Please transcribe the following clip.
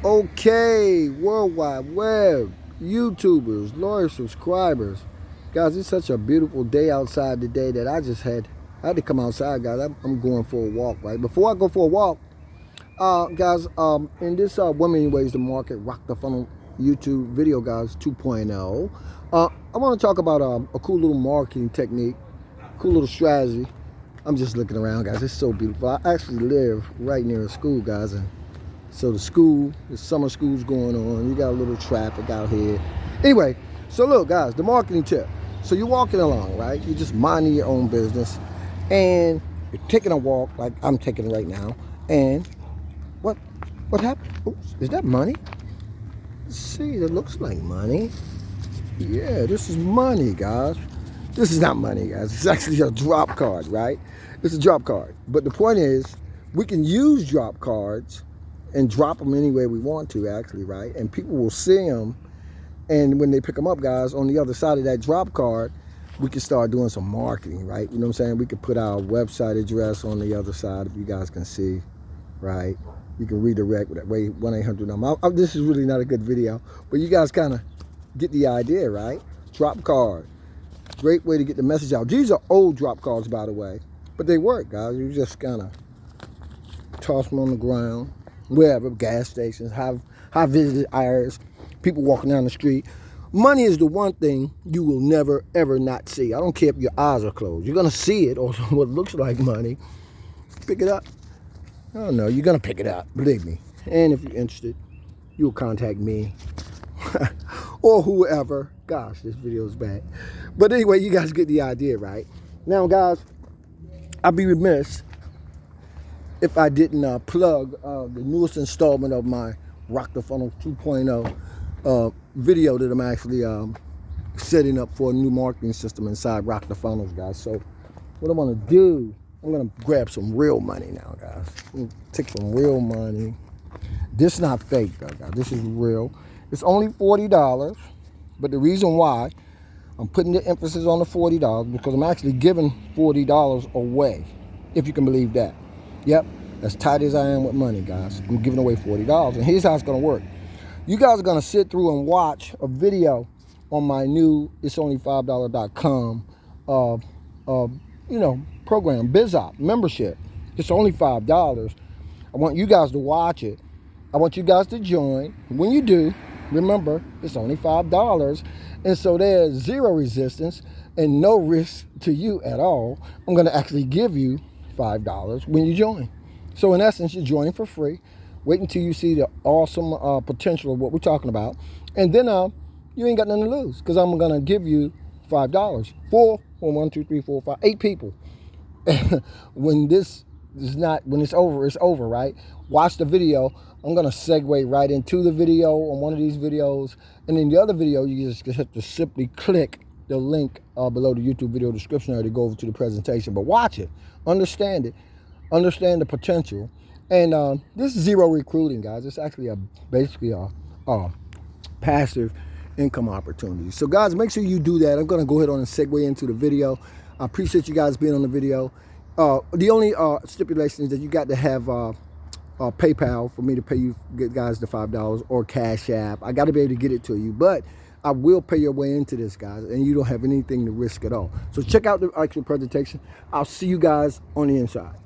Okay, World Wide Web, YouTubers, loyal subscribers. Guys, it's such a beautiful day outside today that I had to come outside, guys. I'm going for a walk, right? Before I go for a walk, guys, in this Women Ways to Market Rock the Funnel YouTube video, guys, 2.0, I want to talk about a cool little marketing technique, cool little strategy. I'm just looking around, guys. It's so beautiful. I actually live right near a school, guys, and so the summer school's going on. You got a little traffic out here. Anyway, so look, guys, the marketing tip. So you're walking along, right? You're just minding your own business, and you're taking a walk like I'm taking right now. And what happened? Oops, is that money? Let's see, that looks like money. Yeah, this is money, guys. This is not money, guys. It's actually a drop card, right? It's a drop card. But the point is, we can use drop cards and drop them anywhere we want to, actually, right? And people will see them, and when they pick them up, guys, on the other side of that drop card, we can start doing some marketing, right? You know what I'm saying? We could put our website address on the other side, if you guys can see, right? You can redirect with that 1-800 number. This is really not a good video, but you guys kind of get the idea, right? Drop card, great way to get the message out. These are old drop cards, by the way, but they work, guys. You just kind of toss them on the ground, wherever, gas stations, high visited areas, people walking down the street. Money is the one thing you will never, ever not see. I don't care if your eyes are closed. You're going to see it, or what looks like money. Pick it up. I don't know. You're going to pick it up, believe me. And if you're interested, you'll contact me or whoever. Gosh, this video is bad. But anyway, you guys get the idea, right? Now, guys, I'd be remiss if I didn't plug the newest installment of my Rock the Funnel 2.0 video that I'm actually setting up for a new marketing system inside Rock the Funnels, guys. So what I'm going to do, I'm going to grab some real money now, guys. Take some real money. This is not fake, though, guys. This is real. It's only $40, but the reason why I'm putting the emphasis on the $40 because I'm actually giving $40 away, if you can believe that. Yep, as tight as I am with money, guys. I'm giving away $40. And here's how it's going to work. You guys are going to sit through and watch a video on my new itsonly5dollar.com program, BizOp membership. It's only $5. I want you guys to watch it. I want you guys to join. When you do, remember, it's only $5. And so there's zero resistance and no risk to you at all. I'm going to actually give you $5 when you join. So in essence, you're joining for free. Wait until you see the awesome potential of what we're talking about, and then you ain't got nothing to lose because I'm gonna give you $5 for 1, 2, 3, 4, 5, 8 people. When it's over, right? Watch the video. I'm gonna segue right into the video on one of these videos, and in the other video, you just have to simply click the link below the YouTube video description area to go over to the presentation. But watch it, understand it, understand the potential. And this is zero recruiting, guys. It's actually basically a passive income opportunity. So, guys, make sure you do that. I'm going to go ahead on and segue into the video. I appreciate you guys being on the video. The only stipulation is that you got to have PayPal for me to pay you guys the $5 or Cash App. I got to be able to get it to you, but I will pay your way into this, guys, and you don't have anything to risk at all. So check out the actual presentation. I'll see you guys on the inside.